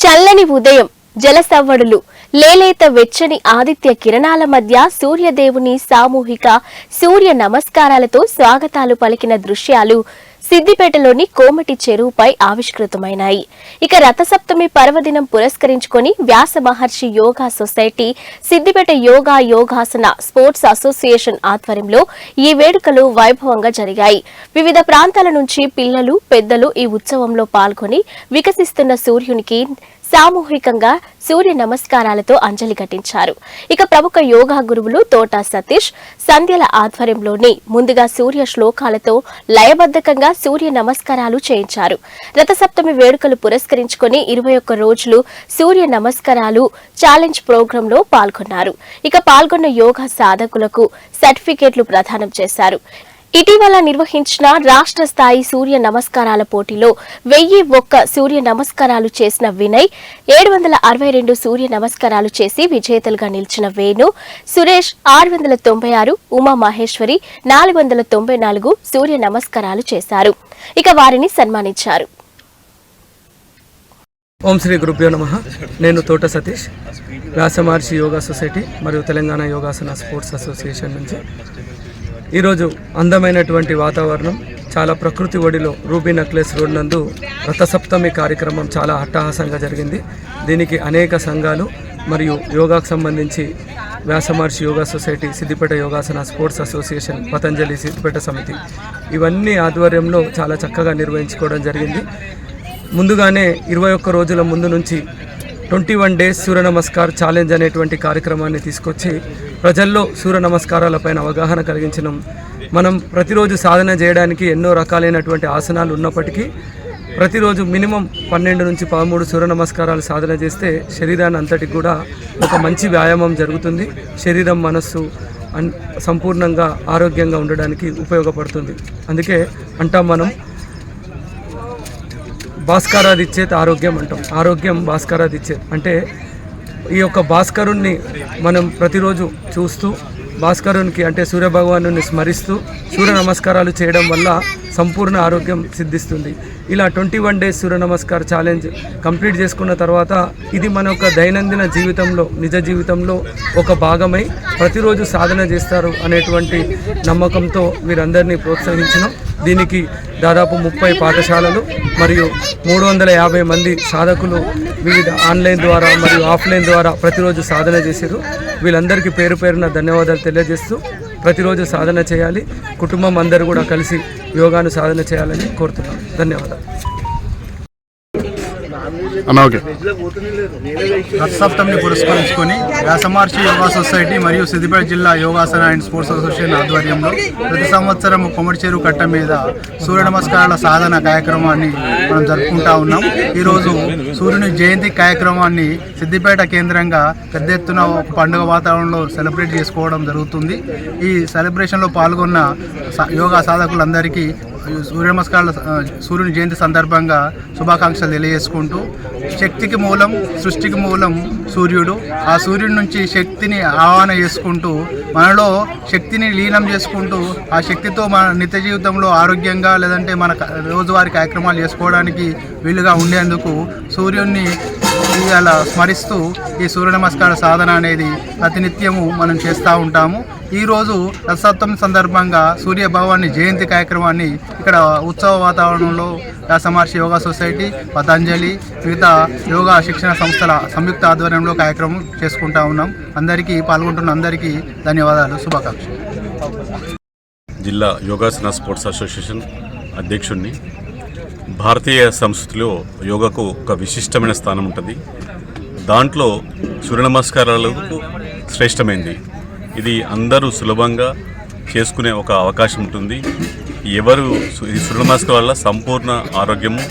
చల్లని ఉదయం జలసవ్వడులు లేలేత వెచ్చని ఆదిత్య కిరణాల మధ్య సూర్యదేవుని సామూహిక సూర్య నమస్కారాలతో స్వాగతాలు పలికిన దృశ్యాలు సిద్దిపేటలోని కోమటి చెరువుపై ఆవిష్కృతమైనాయి. ఇక రథసప్తమి పర్వదినం పురస్కరించుకొని Vyasa Maharshi Yoga society, Siddipet Yogasana sports association ఆధ్వర్యంలో ఈ వేడుకలు వైభవంగా జరిగాయి. వివిధ ప్రాంతాల నుంచి పిల్లలు, పెద్దలు ఈ ఉత్సవంలో పాల్గొని వికసిస్తున్న సూర్యునికి సామూహికంగా సూర్య నమస్కారాలతో అంజలి ఘటించారు. ఇక ప్రముఖ యోగా గురువులు తోట సతీష్, సంధ్యల ఆధ్వర్యంలోని ముందుగా సూర్య శ్లోకాలతో లయబద్ధకంగా సూర్య నమస్కారాలు చేయించారు. రథసప్తమి వేడుకలు పురస్కరించుకొని 21 రోజులు సూర్య నమస్కారాలు ఛాలెంజ్ ప్రోగ్రాంలో పాల్గొన్నారు. ఇక పాల్గొన్న యోగా సాధకులకు సర్టిఫికేట్లు ప్రదానం చేశారు. ఇటీవల నిర్వహించిన రాష్ట్ర స్థాయి సూర్య నమస్కారాల పోటీలో 1001 సూర్య నమస్కారాలు చేసిన వినయ్, 762 సూర్య నమస్కారాలు చేసి విజేతలుగా నిలిచిన వేణు, సురేష్ 696, ఉమా మహేశ్వరి 494 సూర్య నమస్కారాలు చేశారు. ఇక వారిని సన్మానించారు. ఓం శ్రీ గురుభ్యో నమః. నేను తోట సతీష్, వ్యాస మహర్షి యోగా సొసైటీ మరియు తెలంగాణ యోగాసన స్పోర్ట్స్ అసోసియేషన్ నుంచి. ఈరోజు అందమైనటువంటి వాతావరణం, చాలా ప్రకృతి ఒడిలో రూబీ నెక్లెస్ రోడ్ నందు రథసప్తమి కార్యక్రమం చాలా అట్టహాసంగా జరిగింది. దీనికి అనేక సంఘాలు మరియు యోగాకు సంబంధించి Vyasa Maharshi Yoga society, Siddipet Yogasana sports association, Patanjali Siddipet Samiti ఇవన్నీ ఆధ్వర్యంలో చాలా చక్కగా నిర్వహించుకోవడం జరిగింది. ముందుగానే 21 రోజుల ముందు నుంచి 21 డేస్ సూర్య నమస్కార్ ఛాలెంజ్ అనేటువంటి కార్యక్రమాన్ని తీసుకొచ్చి ప్రజల్లో సూర్య నమస్కారాలపైన అవగాహన కలిగించడం. మనం ప్రతిరోజు సాధన చేయడానికి ఎన్నో రకాలైనటువంటి ఆసనాలు ఉన్నప్పటికీ ప్రతిరోజు మినిమం 12 నుంచి 13 సూర్య నమస్కారాలు సాధన చేస్తే శరీరాన్ని అంతటికి కూడా ఒక మంచి వ్యాయామం జరుగుతుంది. శరీరం, మనస్సు సంపూర్ణంగా ఆరోగ్యంగా ఉండడానికి ఉపయోగపడుతుంది. అందుకే అంటాం మనం, భాస్కరాదిచ్చేత్ ఆరోగ్యం అంటాం. ఆరోగ్యం భాస్కరాదిచ్చేత్ అంటే ఈ యొక్క భాస్కరుణ్ణి మనం ప్రతిరోజు చూస్తూ, భాస్కరునికి అంటే సూర్యభగవాను స్మరిస్తూ సూర్య నమస్కారాలు చేయడం వల్ల సంపూర్ణ ఆరోగ్యం సిద్ధిస్తుంది. ఇలా 21 డేస్ సూర్య నమస్కార్ ఛాలెంజ్ కంప్లీట్ చేసుకున్న తర్వాత ఇది మన యొక్క దైనందిన జీవితంలో, నిజ జీవితంలో ఒక భాగమై ప్రతిరోజు సాధన చేస్తారు అనేటువంటి నమ్మకంతో వీరందరినీ ప్రోత్సహించినాం. దీనికి దాదాపు 30 పాఠశాలలు మరియు 350 మంది సాధకులు వివిధ ఆన్లైన్ ద్వారా మరియు ఆఫ్లైన్ ద్వారా ప్రతిరోజు సాధన చేశారు. వీళ్ళందరికీ పేరు పేరున ధన్యవాదాలు తెలియజేస్తూ, ప్రతిరోజు సాధన చేయాలి, కుటుంబం అందరూ కూడా కలిసి యోగాను సాధన చేయాలని కోరుతున్నాను. ధన్యవాదాలు. రథసప్తమిని పురస్కరించుకొని వ్యాస మహర్షి యోగా సొసైటీ మరియు సిద్దిపేట జిల్లా యోగాసన అండ్ స్పోర్ట్స్ అసోసియేషన్ ఆధ్వర్యంలో ప్రతి సంవత్సరం కోమటి చెరువు కట్ట మీద సూర్య నమస్కారాల సాధన కార్యక్రమాన్ని మనం జరుపుకుంటా ఉన్నాం. ఈరోజు సూర్యుని జయంతి కార్యక్రమాన్ని సిద్దిపేట కేంద్రంగా పెద్ద ఎత్తున పండుగ వాతావరణంలో సెలబ్రేట్ చేసుకోవడం జరుగుతుంది. ఈ సెలబ్రేషన్లో పాల్గొన్న యోగా సాధకులందరికీ సూర్య నమస్కారాల సూర్యుని జయంతి సందర్భంగా శుభాకాంక్షలు తెలియజేసుకుంటూ, శక్తికి మూలం, సృష్టికి మూలం సూర్యుడు. ఆ సూర్యుడి నుంచి శక్తిని ఆవాహన చేసుకుంటూ, మనలో శక్తిని లీనం చేసుకుంటూ, ఆ శక్తితో మన నిత్య జీవితంలో ఆరోగ్యంగా లేదంటే మన రోజువారీ కార్యక్రమాలు చేసుకోవడానికి వీలుగా ఉండేందుకు సూర్యుడిని అలా స్మరిస్తూ ఈ సూర్య నమస్కార సాధన అనేది ప్రతినిత్యము మనం చేస్తూ ఉంటాము. ఈరోజు రథసప్తమి సందర్భంగా సూర్య భగవాని జయంతి కార్యక్రమాన్ని ఇక్కడ ఉత్సవ వాతావరణంలో వ్యాస మహర్షి యోగా సొసైటీ, పతంజలి, మిగతా యోగా శిక్షణ సంస్థల సంయుక్త ఆధ్వర్యంలో కార్యక్రమం చేసుకుంటా ఉన్నాం. అందరికీ పాల్గొంటున్న అందరికీ ధన్యవాదాలు, శుభాకాంక్షలు. జిల్లా యోగాసన స్పోర్ట్స్ అసోసియేషన్ అధ్యక్షుడిని. భారతీయ సంస్కృతిలో యోగాకు ఒక విశిష్టమైన స్థానం ఉంటుంది. దాంట్లో సూర్య నమస్కారాలకు శ్రేష్టమైంది. ఇది అందరూ సులభంగా చేసుకునే ఒక అవకాశం ఉంటుంది. ఎవరు ఈ సూర్య నమస్కారాల వల్ల సంపూర్ణ ఆరోగ్యము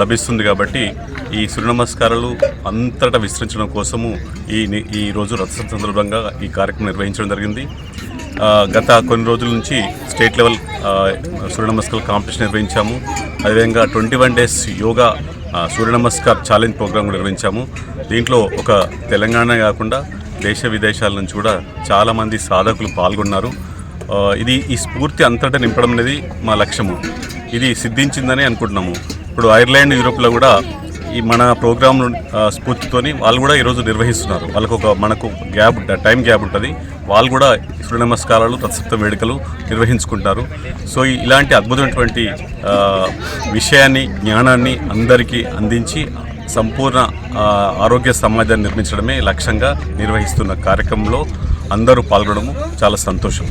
లభిస్తుంది. కాబట్టి ఈ సూర్య నమస్కారాలు అంతటా విస్తరించడం కోసము ఈ రోజు రథసప్తమి సందర్భంగా ఈ కార్యక్రమం నిర్వహించడం జరిగింది. గత కొన్ని రోజుల నుంచి స్టేట్ లెవెల్ సూర్య నమస్కార కాంపిటీషన్ నిర్వహించాము. అదేవిధంగా 21 డేస్ యోగా సూర్య నమస్కార్ ఛాలెంజ్ ప్రోగ్రాం నిర్వహించాము. దీంట్లో ఒక తెలంగాణ కాకుండా దేశ విదేశాల నుంచి కూడా చాలామంది సాధకులు పాల్గొన్నారు. ఈ స్ఫూర్తి అంతటా నింపడం అనేది మా లక్ష్యము. ఇది సిద్ధించిందని అనుకుంటున్నాము. ఇప్పుడు ఐర్లాండ్, యూరోప్లో కూడా ఈ మన ప్రోగ్రాం స్ఫూర్తితోని వాళ్ళు కూడా ఈరోజు నిర్వహిస్తున్నారు. వాళ్ళకు మనకు టైం గ్యాప్ ఉంటుంది. వాళ్ళు కూడా సూర్య నమస్కారాలు తత్సప్త వేడుకలు నిర్వహించుకుంటారు. సో ఇలాంటి అద్భుతమైనటువంటి విషయాన్ని జ్ఞానాన్ని అందరికీ అందించి సంపూర్ణ ఆరోగ్య సమాజాన్ని నిర్మించడమే లక్ష్యంగా నిర్వహిస్తున్న కార్యక్రమంలో అందరూ పాల్గొనడము చాలా సంతోషం.